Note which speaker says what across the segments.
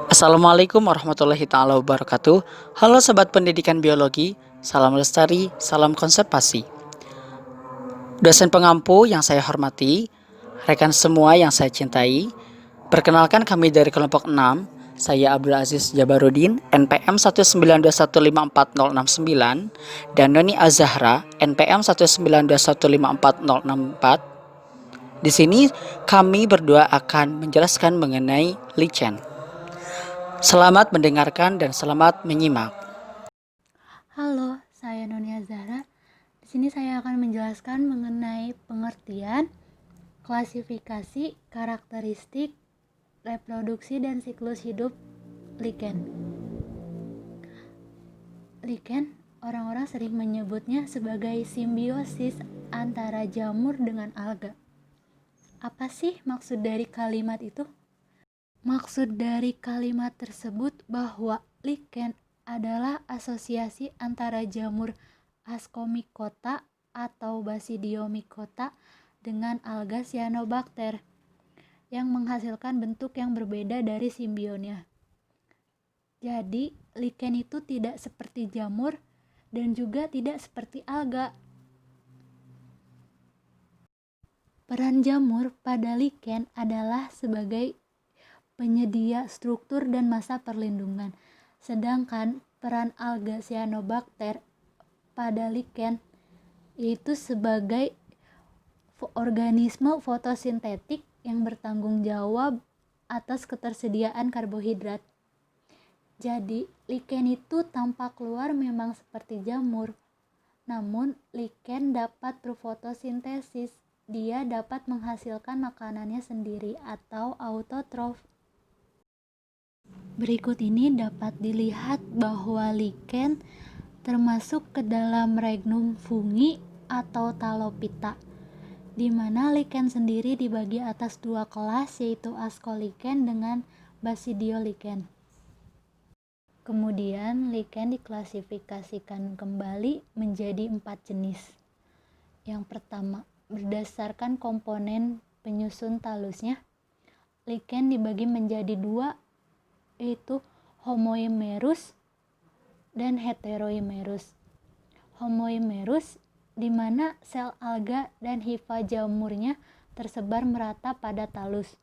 Speaker 1: Assalamualaikum warahmatullahi taala wabarakatuh. Halo sobat pendidikan biologi, salam lestari, salam konservasi. Dosen pengampu yang saya hormati, rekan semua yang saya cintai, perkenalkan kami dari kelompok 6. Saya Abdul Aziz Jabarudin, NPM 192154069, dan Noni Azahra, NPM 192154064. Di sini kami berdua akan menjelaskan mengenai lichen. Selamat mendengarkan dan selamat menyimak.
Speaker 2: Halo, saya Nonia Zahra. Di sini saya akan menjelaskan mengenai pengertian, klasifikasi, karakteristik, reproduksi, dan siklus hidup lichen. Lichen, orang-orang sering menyebutnya sebagai simbiosis antara jamur dengan alga. Apa sih maksud dari kalimat itu? Maksud dari kalimat tersebut bahwa lichen adalah asosiasi antara jamur Ascomycota atau Basidiomycota dengan alga cyanobacter yang menghasilkan bentuk yang berbeda dari simbionnya. Jadi, lichen itu tidak seperti jamur dan juga tidak seperti alga. Peran jamur pada lichen adalah sebagai penyedia struktur dan massa perlindungan, sedangkan peran alga cyanobacter pada lichen yaitu sebagai organisme fotosintetik yang bertanggung jawab atas ketersediaan karbohidrat. Jadi, lichen itu tampak luar memang seperti jamur, namun lichen dapat berfotosintesis. Dia dapat menghasilkan makanannya sendiri atau autotrof. Berikut ini dapat dilihat bahwa lichen termasuk ke dalam regnum fungi atau Talophyta, di mana lichen sendiri dibagi atas dua kelas, yaitu Ascolichen dengan Basidiolichen. Kemudian lichen diklasifikasikan kembali menjadi 4 jenis. Yang pertama, berdasarkan komponen penyusun talusnya, lichen dibagi menjadi dua, yaitu homoimerus dan heteroimerus. Homoimerus di mana sel alga dan hifa jamurnya tersebar merata pada talus,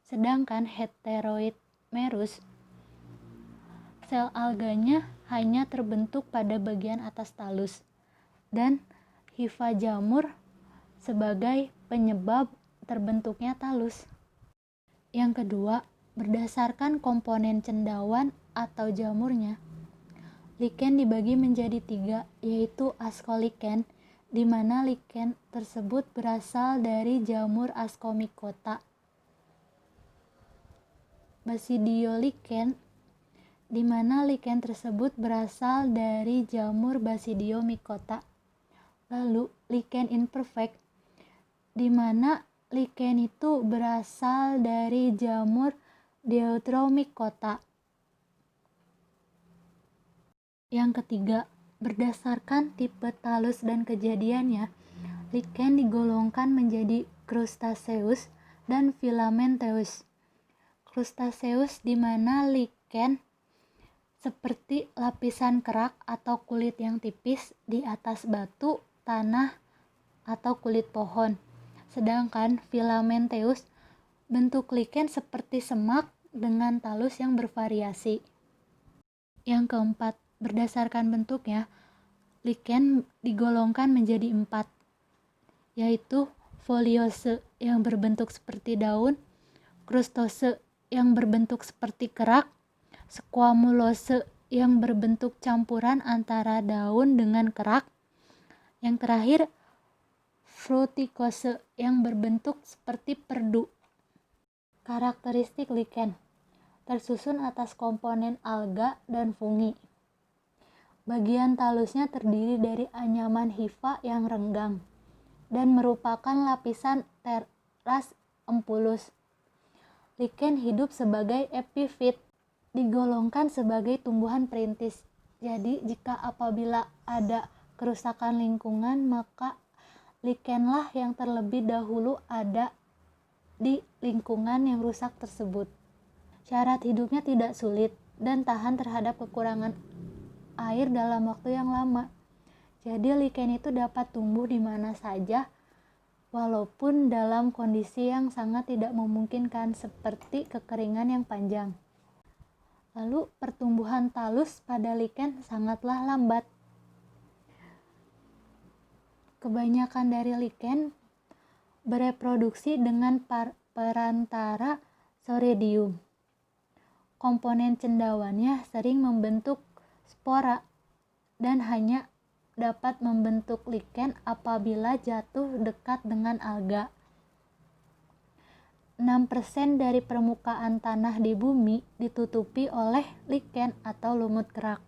Speaker 2: sedangkan heteroimerus sel alganya hanya terbentuk pada bagian atas talus dan hifa jamur sebagai penyebab terbentuknya talus. Yang kedua, berdasarkan komponen cendawan atau jamurnya, lichen dibagi menjadi 3, yaitu Ascolichen, di mana lichen tersebut berasal dari jamur Ascomycota. Basidiolichen, di mana lichen tersebut berasal dari jamur Basidiomycota. Lalu lichen imperfect, di mana lichen itu berasal dari jamur Deuteromycota. Yang ketiga, berdasarkan tipe talus dan kejadiannya, lichen digolongkan menjadi Crustaceous dan Filamenteus. Crustaceous di mana lichen seperti lapisan kerak atau kulit yang tipis di atas batu, tanah, atau kulit pohon. Sedangkan Filamenteus bentuk lichen seperti semak dengan talus yang bervariasi. Yang keempat, berdasarkan bentuknya, lichen digolongkan menjadi 4, yaitu foliose yang berbentuk seperti daun, crustose yang berbentuk seperti kerak, squamulose yang berbentuk campuran antara daun dengan kerak, yang terakhir fruticose yang berbentuk seperti perdu. Karakteristik lichen tersusun atas komponen alga dan fungi. Bagian talusnya terdiri dari anyaman hifa yang renggang dan merupakan lapisan teras empulus. Lichen hidup sebagai epifit, digolongkan sebagai tumbuhan perintis. Jadi jika apabila ada kerusakan lingkungan, maka lichenlah yang terlebih dahulu ada di lingkungan yang rusak tersebut. Syarat hidupnya tidak sulit dan tahan terhadap kekurangan air dalam waktu yang lama. Jadi lichen itu dapat tumbuh di mana saja walaupun dalam kondisi yang sangat tidak memungkinkan seperti kekeringan yang panjang. Lalu pertumbuhan talus pada lichen sangatlah lambat. Kebanyakan dari lichen bereproduksi dengan perantara soredium. Komponen cendawannya sering membentuk spora dan hanya dapat membentuk lichen apabila jatuh dekat dengan alga. 6% dari permukaan tanah di bumi ditutupi oleh lichen atau lumut kerak.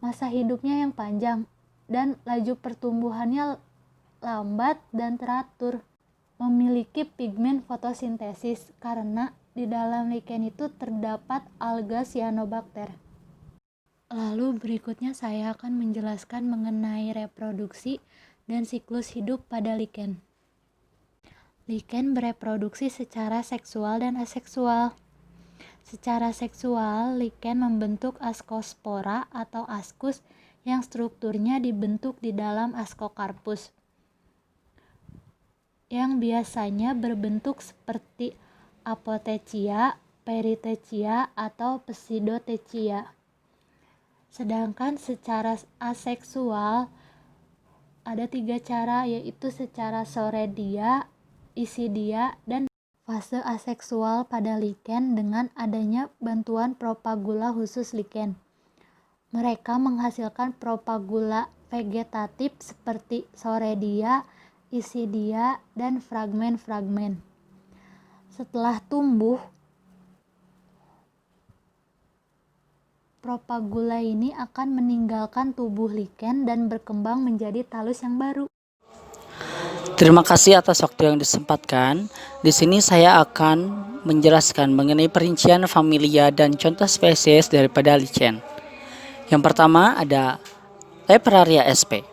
Speaker 2: Masa hidupnya yang panjang dan laju pertumbuhannya lambat dan teratur. Memiliki pigmen fotosintesis karena di dalam lichen itu terdapat alga cyanobacter. Lalu berikutnya saya akan menjelaskan mengenai reproduksi dan siklus hidup pada lichen. Lichen bereproduksi secara seksual dan aseksual. Secara seksual, lichen membentuk askospora atau askus yang strukturnya dibentuk di dalam askokarpus, yang biasanya berbentuk seperti apothecia, perithecia, atau pseudothecia. Sedangkan secara aseksual ada 3 cara, yaitu secara soredia, isidia, dan fase aseksual pada lichen dengan adanya bantuan propagula khusus lichen. Mereka menghasilkan propagula vegetatif seperti soredia, isidia, dan fragmen-fragmen. Setelah tumbuh, propagula ini akan meninggalkan tubuh lichen dan berkembang menjadi talus yang baru.
Speaker 1: Terima kasih atas waktu yang disempatkan. Di sini saya akan menjelaskan mengenai perincian familia dan contoh spesies daripada lichen. Yang pertama ada Lepraria sp.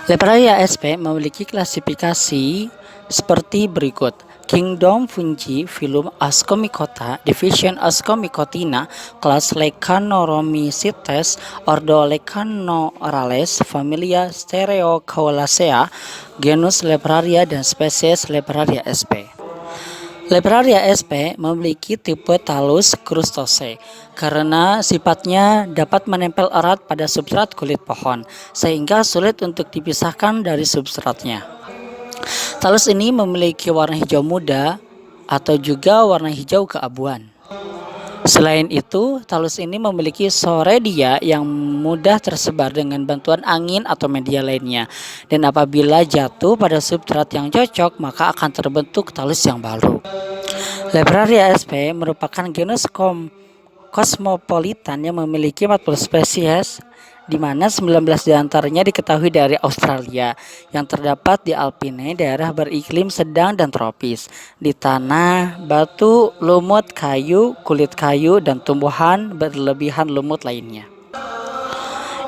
Speaker 1: Lepraria sp memiliki klasifikasi seperti berikut. Kingdom Fungi, Phylum Ascomycota, Division Ascomycotina, Kelas Lecanorhomycetes, Ordo Lecanorales, Familia Stereocaulacea, Genus Lepraria dan spesies Lepraria sp. Lepraria sp memiliki tipe talus krustose karena sifatnya dapat menempel erat pada substrat kulit pohon sehingga sulit untuk dipisahkan dari substratnya. Talus ini memiliki warna hijau muda atau juga warna hijau keabuan. Selain itu, talus ini memiliki soredia yang mudah tersebar dengan bantuan angin atau media lainnya. Dan apabila jatuh pada substrat yang cocok, maka akan terbentuk talus yang baru. Lepraria sp merupakan genus kosmopolitan yang memiliki 40 spesies, di mana 19 diantaranya diketahui dari Australia, yang terdapat di Alpine, daerah beriklim sedang dan tropis, di tanah, batu, lumut, kayu, kulit kayu, dan tumbuhan berlebihan lumut lainnya.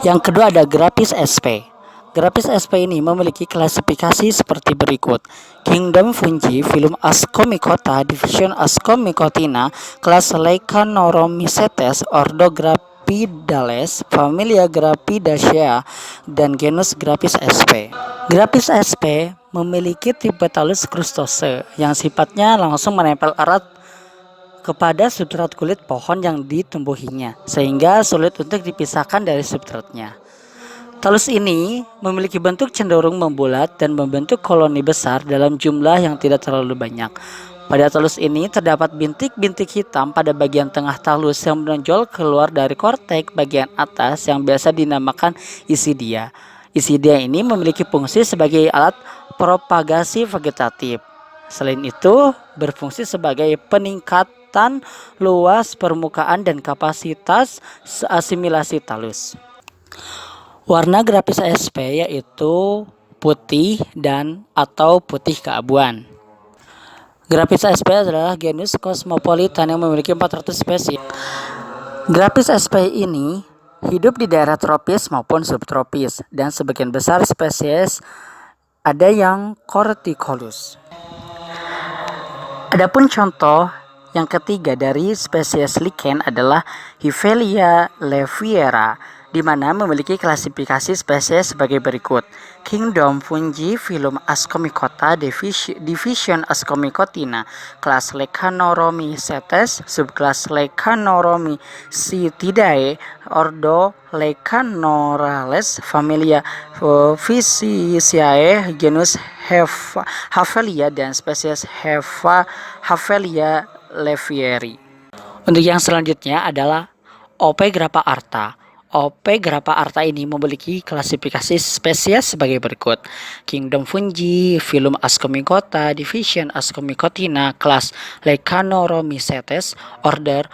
Speaker 1: Yang kedua ada Graphis sp. Graphis sp ini memiliki klasifikasi seperti berikut. Kingdom Fungi, Phylum Ascomycota, Division Ascomycotina, Kelas Lecanorhomycetes, Ordo Graphidales, Familia Graphidacea, dan genus Graphis sp. Graphis sp memiliki tipe talus krustose yang sifatnya langsung menempel erat kepada substrat kulit pohon yang ditumbuhinya, sehingga sulit untuk dipisahkan dari substratnya. Talus ini memiliki bentuk cenderung membulat dan membentuk koloni besar dalam jumlah yang tidak terlalu banyak. Pada talus ini terdapat bintik-bintik hitam pada bagian tengah talus yang menonjol keluar dari korteks bagian atas yang biasa dinamakan isidia. Isidia ini memiliki fungsi sebagai alat propagasi vegetatif. Selain itu, berfungsi sebagai peningkatan luas permukaan dan kapasitas asimilasi talus. Warna Graphis sp yaitu putih dan atau putih keabuan. Graphis sp adalah genus kosmopolitan yang memiliki 400 spesies. Graphis sp ini hidup di daerah tropis maupun subtropis dan sebagian besar spesies ada yang corticolous. Adapun contoh yang ketiga dari spesies lichen adalah Hifelia leviera, di mana memiliki klasifikasi spesies sebagai berikut. Kingdom Fungi, Phylum Ascomycota, Division Ascomycotina, kelas Lecanoromycetes, subkelas Lecanoromycetidae, ordo Lecanorales, familia Physaceae, genus Havelia, dan spesies Havelia levieri. Untuk yang selanjutnya adalah OP grappa arta. OP grappa arta ini memiliki klasifikasi spesies sebagai berikut. Kingdom Fungi, Phylum Ascomycota, Division Ascomycotina, kelas Lecanoromycetes, order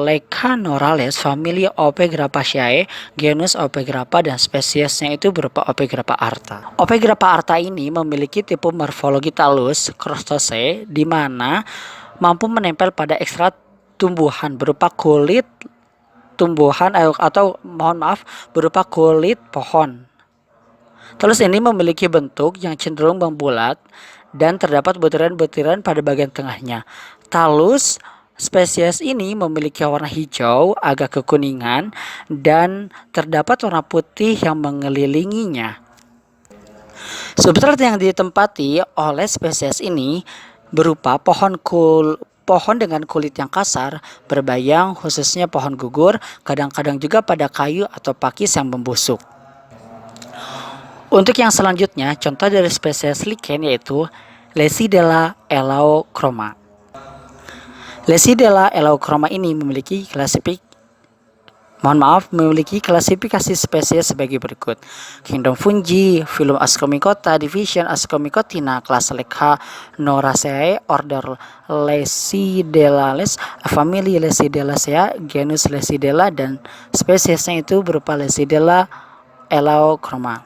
Speaker 1: Lecanorales, familia OP grappaceae, genus OP grappa, dan spesiesnya itu berupa OP grappa arta. OP grappa arta ini memiliki tipe morfologi talus krustase, di mana mampu menempel pada ekstrak tumbuhan berupa kulit tumbuhan berupa kulit pohon. Talus ini memiliki bentuk yang cenderung membulat dan terdapat butiran-butiran pada bagian tengahnya. Talus spesies ini memiliki warna hijau agak kekuningan dan terdapat warna putih yang mengelilinginya. Substrat yang ditempati oleh spesies ini berupa pohon dengan kulit yang kasar, berbayang, khususnya pohon gugur, kadang-kadang juga pada kayu atau pakis yang membusuk. Untuk yang selanjutnya, contoh dari spesies lichen yaitu Lecidella elauchroma. Lecidella elauchroma ini memiliki klasifikasi spesies sebagai berikut. Kingdom Fungi, Phylum Ascomycota, Division Ascomycotina, kelas Lecanoraceae, order Lecidellales, familia Lecidellacea, genus Lecidella, dan spesiesnya itu berupa Lecidella elauchroma.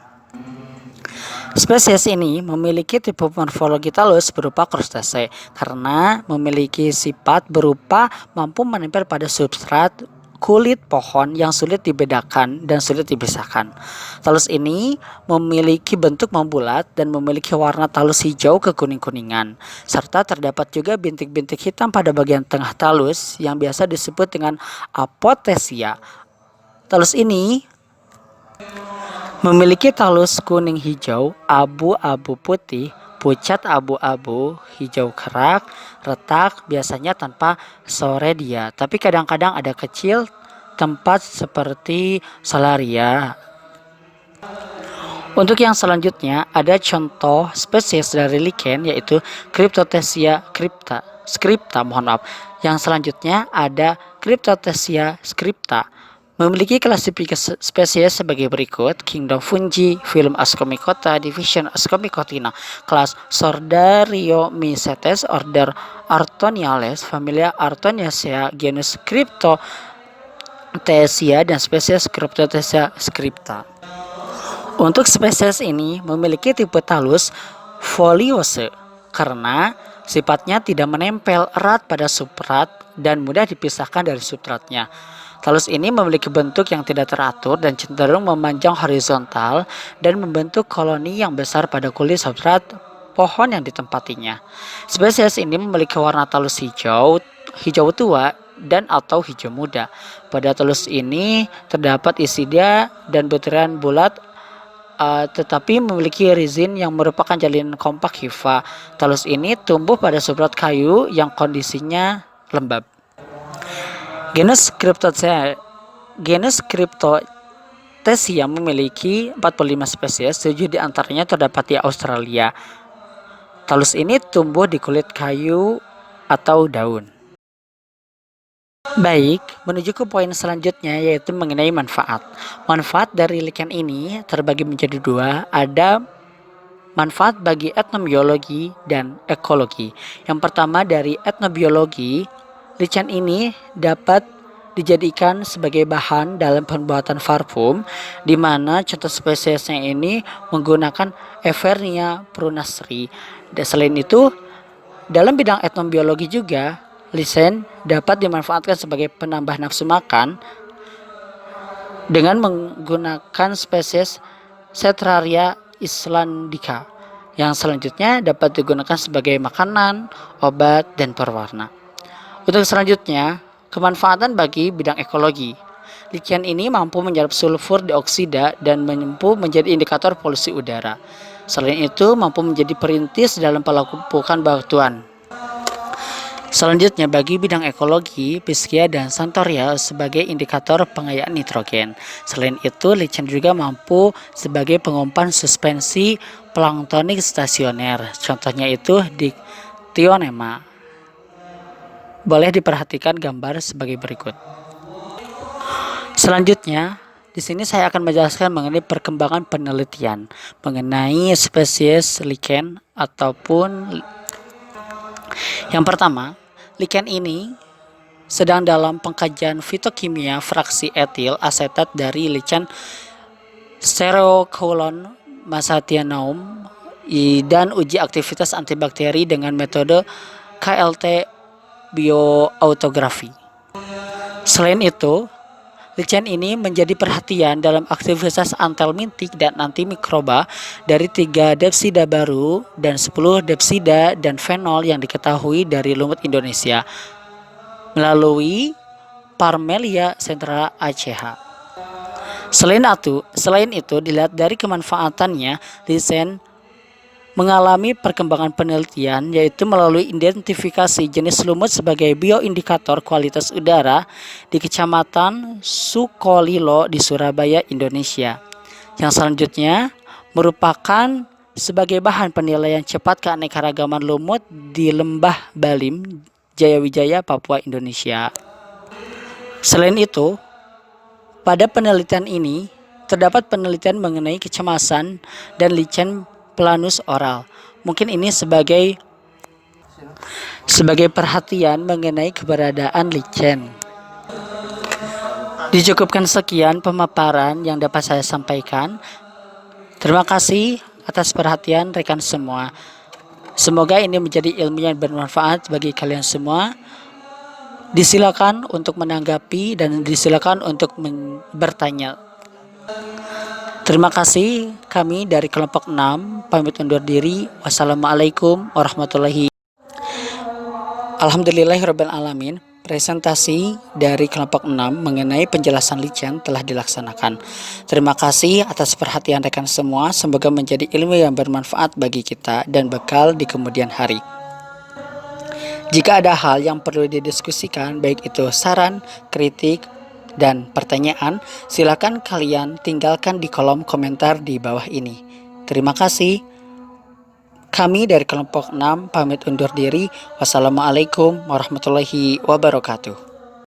Speaker 1: Spesies ini memiliki tipe morfologi talus berupa krustase karena memiliki sifat berupa mampu menempel pada substrat kulit pohon yang sulit dibedakan dan sulit dipisahkan. Talus ini memiliki bentuk membulat dan memiliki warna talus hijau ke kuning-kuningan, serta terdapat juga bintik-bintik hitam pada bagian tengah talus yang biasa disebut dengan apothecia. Talus ini memiliki talus kuning hijau, abu-abu putih, pucat abu-abu, hijau kerak, retak, biasanya tanpa soredia, tapi kadang-kadang ada kecil tempat seperti salaria. Untuk yang selanjutnya ada contoh spesies dari lichen yaitu Cryptothecia scripta. Yang selanjutnya ada Cryptothecia scripta. Memiliki klasifikasi spesies sebagai berikut: Kingdom Fungi, Phylum Ascomycota, Division Ascomycotina, kelas Sordarioomycetes, order Artoniales, familia Artoniacea, genus Cryptothecia, dan spesies Cryptothecia scripta. Untuk spesies ini memiliki tipe talus foliose karena sifatnya tidak menempel erat pada substrat dan mudah dipisahkan dari substratnya. Talus ini memiliki bentuk yang tidak teratur dan cenderung memanjang horizontal dan membentuk koloni yang besar pada kulit substrat pohon yang ditempatinya. Spesies ini memiliki warna talus hijau tua dan atau hijau muda. Pada talus ini terdapat isidia dan butiran bulat tetapi memiliki rizin yang merupakan jalin kompak hifa. Talus ini tumbuh pada substrat kayu yang kondisinya lembab. Genus Cryptothecia memiliki 45 spesies, 7 diantaranya terdapat di Australia. Talus ini tumbuh di kulit kayu atau daun. Baik, menuju ke poin selanjutnya yaitu mengenai manfaat. Manfaat dari lichen ini terbagi menjadi dua, ada manfaat bagi etnobiologi dan ekologi. Yang pertama dari etnobiologi, lichen ini dapat dijadikan sebagai bahan dalam pembuatan parfum, di mana contoh spesiesnya ini menggunakan Evernia prunasri. Dan selain itu, dalam bidang etnobiologi juga, lichen dapat dimanfaatkan sebagai penambah nafsu makan dengan menggunakan spesies Cetraria islandica yang selanjutnya dapat digunakan sebagai makanan, obat, dan perwarna. Untuk selanjutnya, kemanfaatan bagi bidang ekologi. Lichen ini mampu menyerap sulfur dioksida dan mampu menjadi indikator polusi udara. Selain itu, mampu menjadi perintis dalam penumpukan batuan. Selanjutnya, bagi bidang ekologi, Piscia dan Santoria sebagai indikator pengayaan nitrogen. Selain itu, lichen juga mampu sebagai pengumpan suspensi planktonik stasioner. Contohnya itu Dictyonema. Boleh diperhatikan gambar sebagai berikut. Selanjutnya, di sini saya akan menjelaskan mengenai perkembangan penelitian mengenai spesies lichen ataupun yang pertama, lichen ini sedang dalam pengkajian fitokimia fraksi etil asetat dari lichen Stereocoulon masatianum dan uji aktivitas antibakteri dengan metode KLT bioautografi. Selain itu, lichen ini menjadi perhatian dalam aktivitas antelmintik dan antimikroba dari 3 depsida baru dan 10 depsida dan fenol yang diketahui dari lumut Indonesia melalui Parmelia centrala ACH. Selain itu, dilihat dari kemanfaatannya, lichen mengalami perkembangan penelitian yaitu melalui identifikasi jenis lumut sebagai bioindikator kualitas udara di Kecamatan Sukolilo di Surabaya, Indonesia. Yang selanjutnya merupakan sebagai bahan penilaian cepat keanekaragaman lumut di Lembah Balim, Jayawijaya, Papua, Indonesia. Selain itu, pada penelitian ini terdapat penelitian mengenai kecemasan dan lichen planus oral. Mungkin ini sebagai perhatian mengenai keberadaan lichen. Dicukupkan sekian pemaparan yang dapat saya sampaikan. Terima kasih atas perhatian rekan semua. Semoga ini menjadi ilmu yang bermanfaat bagi kalian semua. Disilakan untuk menanggapi dan disilakan untuk bertanya. Terima kasih, kami dari kelompok 6 pamit undur diri. Wassalamualaikum warahmatullahi wabarakatuh. Alhamdulillahirrabbilalamin. Presentasi dari kelompok 6 mengenai penjelasan lichen telah dilaksanakan. Terima kasih atas perhatian rekan semua. Semoga menjadi ilmu yang bermanfaat bagi kita dan bekal di kemudian hari. Jika ada hal yang perlu didiskusikan, baik itu saran, kritik, dan pertanyaan, silakan kalian tinggalkan di kolom komentar di bawah ini. Terima kasih. Kami dari kelompok 6 pamit undur diri. Wassalamualaikum warahmatullahi wabarakatuh.